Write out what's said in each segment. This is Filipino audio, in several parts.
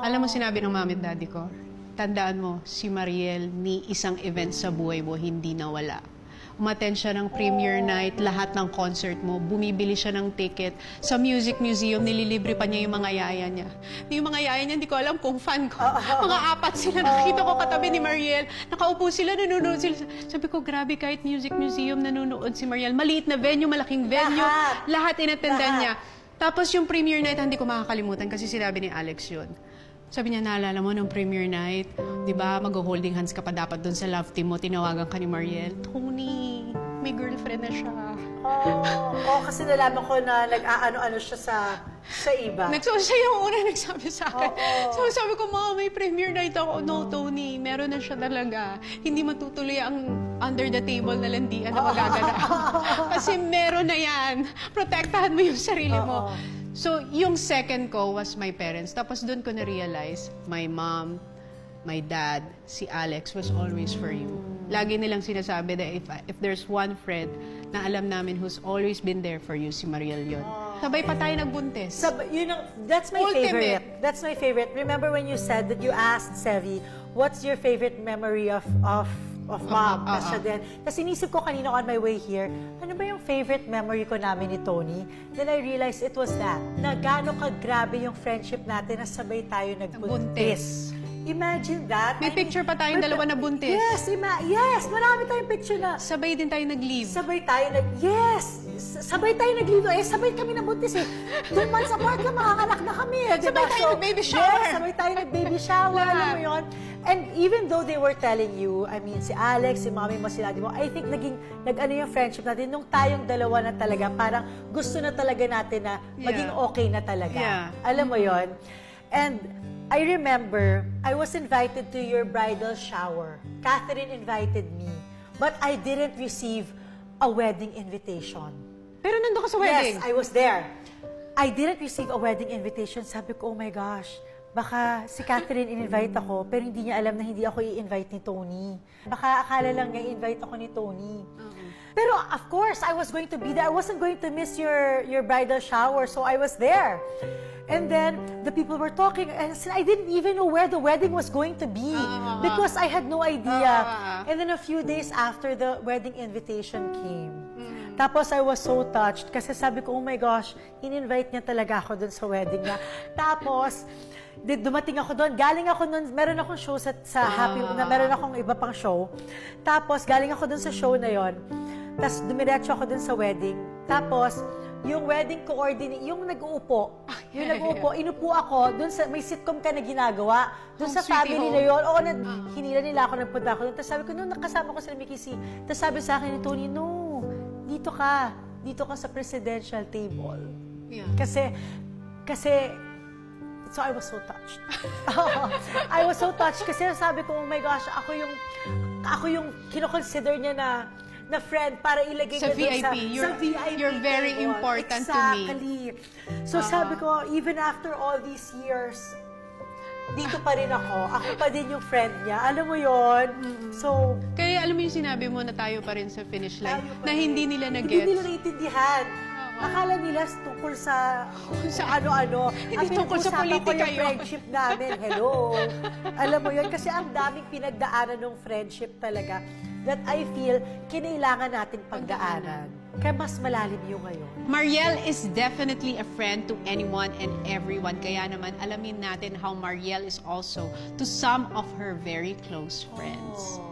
Alam mo, sinabi ng mami at daddy ko, tandaan mo, si Mariel ni isang event sa buhay mo hindi nawala. Umattend siya ng premiere night, lahat ng concert mo, bumibili siya ng ticket. Sa music museum, nililibre pa niya yung mga yaya niya. Yung mga yaya niya, hindi ko alam kung fan ko. Mga apat sila, nakita ko katabi ni Mariel. Nakaupo sila, nanonood sila. Sabi ko, grabe, kahit music museum, nanonood si Mariel. Maliit na venue, malaking venue. Lahat inattendan niya. Tapos yung premiere night, hindi ko makakalimutan kasi sinabi ni Alex yun. Sabi niya, naalala mo nung premiere night, di ba, mag-holding hands ka pa dapat doon sa love team mo, tinawagan ka ni Mariel. Tony, may girlfriend na siya. Kasi nalaman ko na nag-aano-ano siya sa iba. Siya yung una nagsabi sa akin. So sabi ko, Mom, may premiere night ako. No, Tony, meron na siya talaga. Hindi matutuloy ang under the table na landian na magaganap. Kasi meron na yan. Protektahan mo yung sarili mo. So, yung second ko was my parents. Tapos doon ko na-realize, my mom, my dad, si Alex was always for you. Lagi nilang sinasabi that if there's one friend na alam namin who's always been there for you, si Mariel yun. Sabay pa tayo nagbuntis. That's my Ultimate. favorite. That's my favorite. Remember when you said that you asked Sevi, what's your favorite memory of mom? Tapos inisip ko kanina on my way here, ano ba yung favorite memory ko namin ni Tony? Then I realized it was that, na gano'ng kagrabe yung friendship natin na sabay tayo nagbuntis. Imagine that. May picture pa tayong dalawa na buntis. Yes, marami tayong picture na. Sabay din tayo nag-leave. Sabay tayo nag-leave. Sabay kami nabuntis eh. 2 months apart lang, makakalak na kami. Sabay tayo nag-baby shower. Yes, sabay tayo nag-baby shower. Alam mo yun? And even though they were telling you, I mean, si Alex, si mami mo, si daddy mo, I think nag-ano yung friendship natin nung tayong dalawa na talaga, parang gusto na talaga natin na maging okay na talaga. Yeah. Alam mo yon. And I remember, I was invited to your bridal shower. Catherine invited me. But I didn't receive a wedding invitation. Pero nandun ka sa wedding. Yes, I was there. I didn't receive a wedding invitation. Sabi ko, oh my gosh, baka si Catherine in-invite ako, pero hindi niya alam na hindi ako i-invite ni Tony. Baka akala lang niya i-invite ako ni Tony. Pero of course, I was going to be there. I wasn't going to miss your bridal shower, so I was there. And then, the people were talking, and I didn't even know where the wedding was going to be because I had no idea. And then a few days after, the wedding invitation came. Tapos, I was so touched kasi sabi ko, oh my gosh, in-invite niya talaga ako dun sa wedding niya. Tapos, dumating ako doon. Galing ako doon, meron akong show sa Happy, na meron akong iba pang show. Tapos, galing ako doon sa show na yon. Tapos, dumiretso ako doon sa wedding. Tapos, yung wedding coordinator, yung nag-uupo, inupo ako, dun sa, may sitcom ka na ginagawa, dun sa family na yun, hinila nila ako, nagpunta ako dun. Tapos sabi ko, nung nakasama ko sila Mickey C, tapos sabi sa akin ni Tony, no, dito ka sa presidential table. Yeah. Kasi, so I was so touched. I was so touched kasi sabi ko, oh my gosh, ako yung kino-consider niya na friend para ilagay Sa niya VIP. sa VIP. You're very table. important to me. Exactly. So sabi ko, even after all these years, dito pa rin ako. Ako pa din yung friend niya. Alam mo yon. So, Kaya alam mo yung sinabi mo na tayo pa rin sa finish line, tayo pa na rin. hindi nila Hindi na-gets. nila naiintindihan. Akala nila tungkol sa ano-ano. Hindi tungkol sa pinag-usapan ko politika yung yun. friendship namin. Hello. Alam mo yun, kasi ang daming pinagdaanan ng friendship talaga that I feel kinailangan natin pagdaanan. Kaya mas malalim yung ngayon. Mariel is definitely a friend to anyone and everyone. Kaya naman, alamin natin how Mariel is also to some of her very close friends.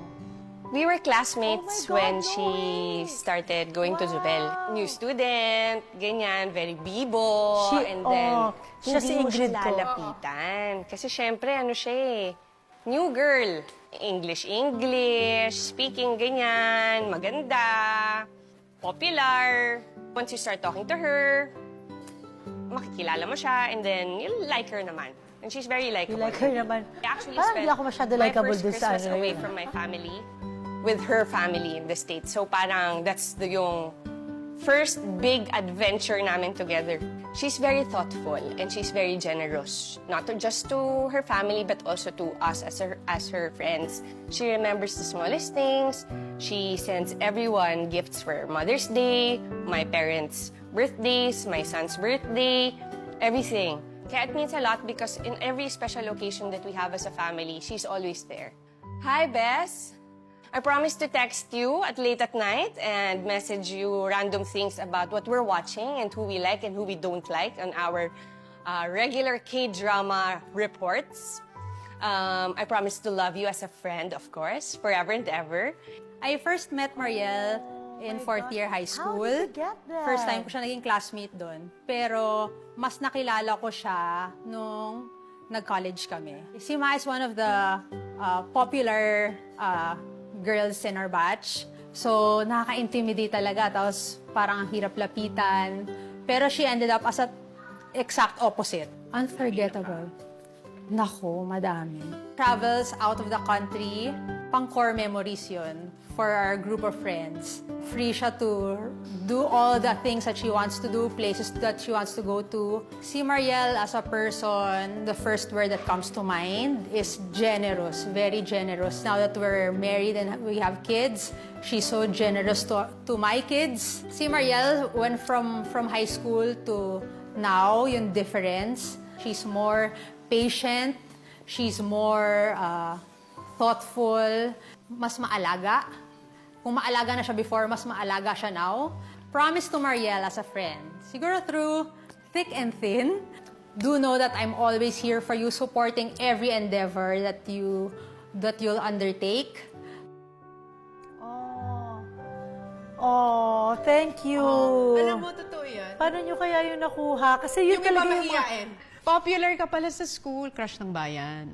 We were classmates Oh my God, when no she way. started going to Zubel. Wow. New student, ganyan, very bibo. And then, siya si hindi mo siya Ingrid ko. lalapitan. Kasi syempre, ano siya eh, new girl. English, speaking ganyan, maganda, popular. Once you start talking to her, makikilala mo siya, and then you'll like her naman. And she's very likable. You like her naman. I actually Parang spent hindi ako masyado my likable first dun sa Christmas ano away yun. from my family with her family in the States. So parang that's yung first big adventure namin together. She's very thoughtful and she's very generous. Not just to her family, but also to us as her friends. She remembers the smallest things. She sends everyone gifts for Mother's Day, my parents' birthdays, my son's birthday, everything. Kaya it means a lot because in every special occasion that we have as a family, she's always there. Hi, Bess. I promised to text you at late at night and message you random things about what we're watching and who we like and who we don't like on our regular K-drama reports. I promise to love you as a friend, of course, forever and ever. I first met Mariel in fourth year high school. How did you get there? First time ko siya naging classmate doon. Pero mas nakilala ko siya nung nag-college kami. Si Ma is one of the popular girls in our batch. So, nakaka-intimidate talaga. Tapos, parang ang hirap lapitan. Pero she ended up as a exact opposite. Unforgettable. Nako, madami. Travels out of the country, pang-core memories yun for our group of friends. Free siya to do all the things that she wants to do, places that she wants to go to. Si Mariel as a person, the first word that comes to mind is generous, very generous. Now that we're married and we have kids, she's so generous to my kids. Si Mariel went from high school to now, yung difference. She's more patient, she's more thoughtful, mas maalaga. Kung maalaga na siya before, mas maalaga siya now. Promise to Mariel as a friend. Siguro through thick and thin, do know that I'm always here for you, supporting every endeavor that you'll undertake. Oh, thank you. Alam mo, totoo yan. Paano nyo kaya yun nakuha? Kasi yun Yung iba talaga yung mahiyain. Popular ka pala sa school, crush ng bayan.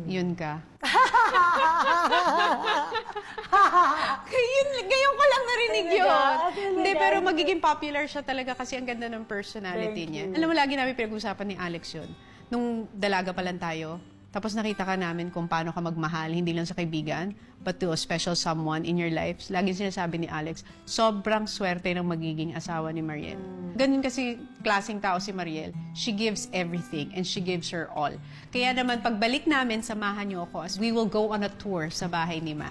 Yun ka. Ngayon ko lang narinig yun. Hindi, pero magiging popular siya talaga kasi ang ganda ng personality niya. Alam mo, lagi namin pinag-usapan ni Alex yun. Nung dalaga pa lang tayo, tapos nakita ka namin kung paano ka magmahal, hindi lang sa kaibigan, but to a special someone in your life. Lagi sinasabi ni Alex, sobrang swerte ng magiging asawa ni Mariel. Ganun kasi klaseng tao si Mariel. She gives everything and she gives her all. Kaya naman, pagbalik namin, samahan niyo ako as we will go on a tour sa bahay ni Ma.